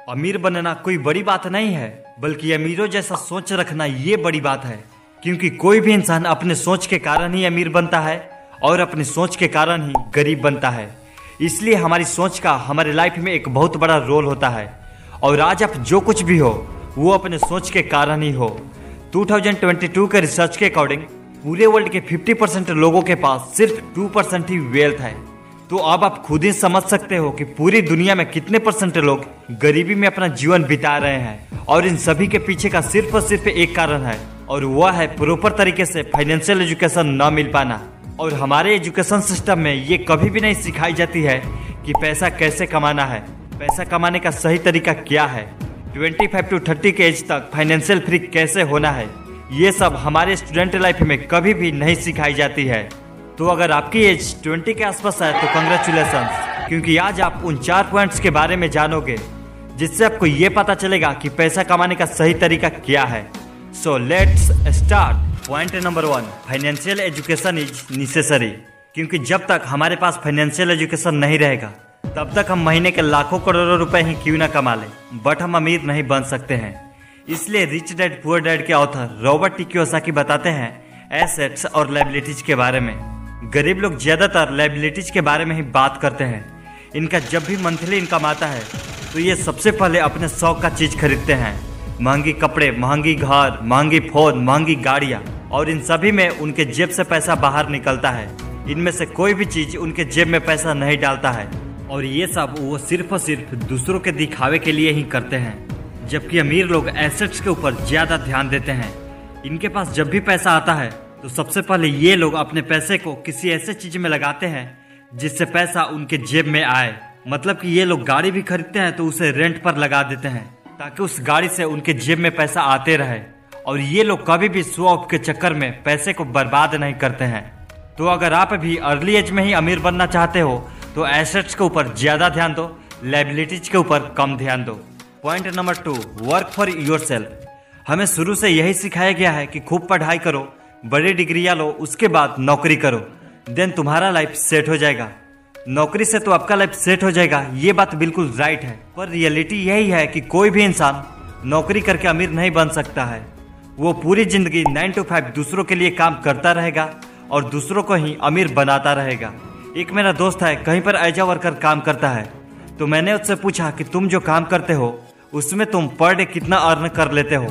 अमीर बनना कोई बड़ी बात नहीं है, बल्कि अमीरों जैसा सोच रखना ये बड़ी बात है। क्योंकि कोई भी इंसान अपने सोच के कारण ही अमीर बनता है और अपनी सोच के कारण ही गरीब बनता है। इसलिए हमारी सोच का हमारे लाइफ में एक बहुत बड़ा रोल होता है। और आज आप जो कुछ भी हो वो अपने सोच के कारण ही हो। 2022 के रिसर्च के अकॉर्डिंग पूरे वर्ल्ड के 50% लोगों के पास सिर्फ 2% ही वेल्थ है। तो अब आप खुद ही समझ सकते हो कि पूरी दुनिया में कितने % लोग गरीबी में अपना जीवन बिता रहे हैं। और इन सभी के पीछे का सिर्फ और सिर्फ एक कारण है, और वह है प्रॉपर तरीके से फाइनेंशियल एजुकेशन न मिल पाना। और हमारे एजुकेशन सिस्टम में ये कभी भी नहीं सिखाई जाती है कि पैसा कैसे कमाना है, पैसा कमाने का सही तरीका क्या है, 25 to 30 के एज तक फाइनेंशियल फ्री कैसे होना है। ये सब हमारे स्टूडेंट लाइफ में कभी भी नहीं सिखाई जाती है। तो अगर आपकी एज 20 के आसपास है तो कंग्रेचुलेशंस, क्योंकि आज आप उन 4 पॉइंट्स के बारे में जानोगे जिससे आपको ये पता चलेगा कि पैसा कमाने का सही तरीका क्या है। So let's start. Point number 1, financial education is necessary. क्योंकि जब तक हमारे पास फाइनेंशियल एजुकेशन नहीं रहेगा तब तक हम महीने के लाखों करोड़ों रुपए ही क्यों ना कमा लें, बट हम अमीर नहीं बन सकते हैं। इसलिए रिच डैड पुअर डैड के ऑथर रॉबर्ट टी कियोसाकी बताते हैं एसेट्स और लायबिलिटीज के बारे में। गरीब लोग ज्यादातर लायबिलिटीज के बारे में ही बात करते हैं। इनका जब भी मंथली इनकम आता है तो ये सबसे पहले अपने शौक का चीज खरीदते हैं। महंगी कपड़े, महंगी घर, महंगी फोन, महंगी गाड़ियाँ, और इन सभी में उनके जेब से पैसा बाहर निकलता है। इनमें से कोई भी चीज उनके जेब में पैसा नहीं डालता है। और ये सब वो सिर्फ और सिर्फ दूसरों के दिखावे के लिए ही करते हैं। जबकि अमीर लोग एसेट्स के ऊपर ज्यादा ध्यान देते हैं। इनके पास जब भी पैसा आता है तो सबसे पहले ये लोग अपने पैसे को किसी ऐसे चीज में लगाते हैं जिससे पैसा उनके जेब में आए। मतलब कि ये लोग गाड़ी भी खरीदते हैं तो उसे रेंट पर लगा देते हैं ताकि उस गाड़ी से उनके जेब में पैसा आते रहे। और ये लोग कभी भी शो ऑफ के चक्कर में पैसे को बर्बाद नहीं करते हैं। तो अगर आप भी अर्ली एज में ही अमीर बनना चाहते हो तो एसेट्स के ऊपर ज्यादा ध्यान दो, लायबिलिटीज के ऊपर कम ध्यान दो। Point number 2, work for yourself. हमें शुरू से यही सिखाया गया है कि खूब पढ़ाई करो, बड़ी डिग्रियां लो, उसके बाद नौकरी करो, देन तुम्हारा लाइफ सेट हो जाएगा। नौकरी से तो आपका लाइफ सेट हो जाएगा, ये बात बिल्कुल राइट है। पर रियलिटी यही है कि कोई भी इंसान नौकरी करके अमीर नहीं बन सकता है। वो पूरी जिंदगी 9 to 5 दूसरों के लिए काम करता रहेगा और दूसरों को ही अमीर बनाता रहेगा। एक मेरा दोस्त है, कहीं पर एज अ वर्कर काम करता है। तो मैंने उससे पूछा कि तुम जो काम करते हो उसमें तुम पर डे कितना अर्न कर लेते हो।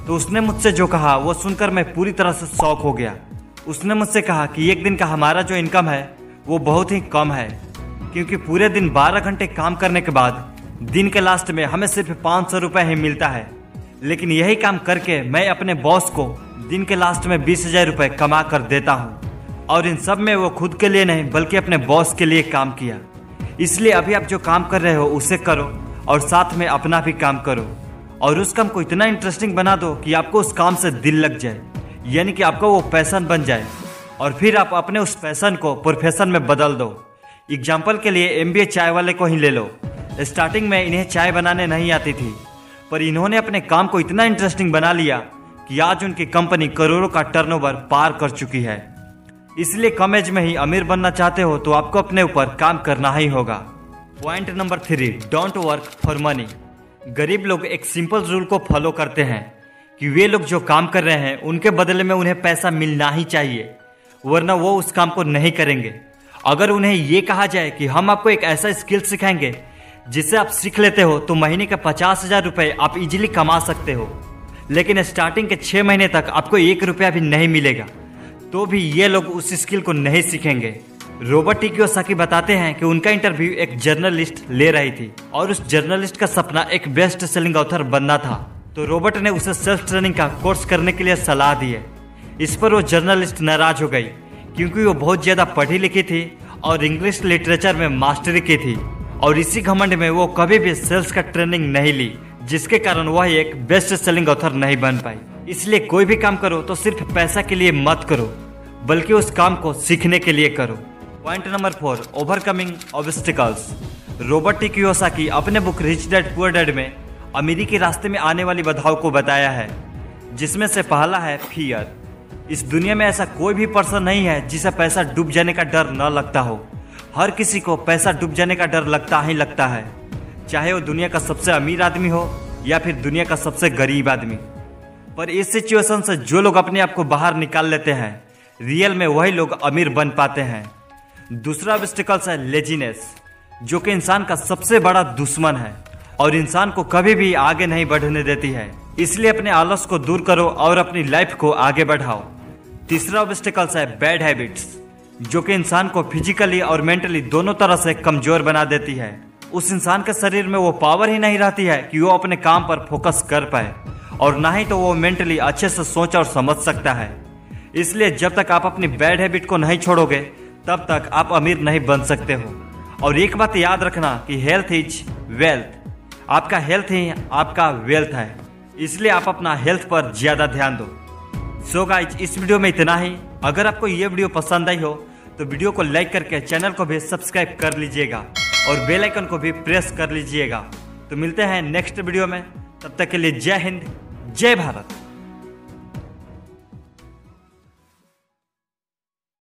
तो उसने मुझसे जो कहा वो सुनकर मैं पूरी तरह से शॉक हो गया। उसने मुझसे कहा कि एक दिन का हमारा जो इनकम है वो बहुत ही कम है, क्योंकि पूरे दिन 12 घंटे काम करने के बाद दिन के लास्ट में हमें सिर्फ 500 रुपये ही मिलता है। लेकिन यही काम करके मैं अपने बॉस को दिन के लास्ट में 20,000 रुपये कमा कर देता हूँ। और इन सब में वो खुद के लिए नहीं बल्कि अपने बॉस के लिए काम किया। इसलिए अभी आप जो काम कर रहे हो उसे करो और साथ में अपना भी काम करो। और उस काम को इतना इंटरेस्टिंग बना दो कि आपको उस काम से दिल लग जाए, यानी कि आपका वो पैशन बन जाए। और फिर आप अपने उस पैशन को प्रोफेशन में बदल दो। एग्जाम्पल के लिए MBA चाय वाले को ही ले लो। स्टार्टिंग में इन्हें चाय बनाने नहीं आती थी, पर इन्होंने अपने काम को इतना इंटरेस्टिंग बना लिया कि आज उनकी कंपनी करोड़ों का टर्नओवर पार कर चुकी है। इसलिए कम एज में ही अमीर बनना चाहते हो तो आपको अपने ऊपर काम करना ही होगा। Point number 3, don't work for money. गरीब लोग एक सिंपल रूल को फॉलो करते हैं कि वे लोग जो काम कर रहे हैं उनके बदले में उन्हें पैसा मिलना ही चाहिए, वरना वो उस काम को नहीं करेंगे। अगर उन्हें ये कहा जाए कि हम आपको एक ऐसा स्किल सिखाएंगे जिसे आप सीख लेते हो तो महीने का 50,000 रुपये आप इजीली कमा सकते हो, लेकिन स्टार्टिंग के 6 महीने तक आपको 1 रुपया भी नहीं मिलेगा, तो भी ये लोग उस स्किल को नहीं सीखेंगे। रॉबर्ट टी कियोसाकी बताते हैं कि उनका इंटरव्यू एक जर्नलिस्ट ले रही थी और उस जर्नलिस्ट का सपना एक बेस्ट सेलिंग ऑथर बनना था। तो रॉबर्ट ने उसे सेल्फ ट्रेनिंग का कोर्स करने के लिए सलाह दी है। इस पर वो जर्नलिस्ट नाराज हो गई, क्योंकि वो बहुत ज्यादा पढ़ी लिखी थी और इंग्लिश लिटरेचर में मास्टरी की थी, और इसी घमंड में वो कभी भी सेल्स का ट्रेनिंग नहीं ली, जिसके कारण वह एक बेस्ट सेलिंग ऑथर नहीं बन पाई। इसलिए कोई भी काम करो तो सिर्फ पैसा के लिए मत करो, बल्कि उस काम को सीखने के लिए करो। Point number 4, overcoming obstacles. Robert T Kiyosaki अपने book Rich Dad Poor Dad में अमीरी के रास्ते में आने वाली बाधाओं को बताया है, जिसमें से पहला है फियर। इस दुनिया में ऐसा कोई भी पर्सन नहीं है जिसे पैसा डूब जाने का डर न लगता हो। हर किसी को पैसा डूब जाने का डर लगता ही लगता है। चाहे वो दुनिया का सबसे अमीर आदमी हो या फिर दुनिया का सबसे गरीब आदमी। पर इस सिचुएशन से जो लोग अपने आप को बाहर निकाल लेते हैं, रियल में वही लोग अमीर बन पाते हैं। दूसरा ऑब्स्टिकल्स है लेजीनेस, जो कि इंसान का सबसे बड़ा दुश्मन है और इंसान को कभी भी आगे नहीं बढ़ने देती है। इसलिए अपने आलस को दूर करो और अपनी लाइफ को आगे बढ़ाओ। तीसरा ऑब्स्टिकल्स है बैड हैबिट्स, जो कि इंसान को फिजिकली और मेंटली दोनों तरह से कमजोर बना देती है। उस इंसान के शरीर में वो पावर ही नहीं रहती है कि वो अपने काम पर फोकस कर पाए, और ना ही तो वो मेंटली अच्छे से सोच और समझ सकता है। इसलिए जब तक आप अपनी बैड हैबिट को नहीं छोड़ोगे तब तक आप अमीर नहीं बन सकते हो। और एक बात याद रखना कि हेल्थ इज वेल्थ, आपका हेल्थ ही आपका वेल्थ है, इसलिए आप अपना हेल्थ पर ज्यादा ध्यान दो। सो गाइज, इस वीडियो में इतना ही। अगर आपको ये वीडियो पसंद आई हो तो वीडियो को लाइक करके चैनल को भी सब्सक्राइब कर लीजिएगा और बेल आइकन को भी प्रेस कर लीजिएगा। तो मिलते हैं नेक्स्ट वीडियो में, तब तक के लिए जय हिंद, जय भारत।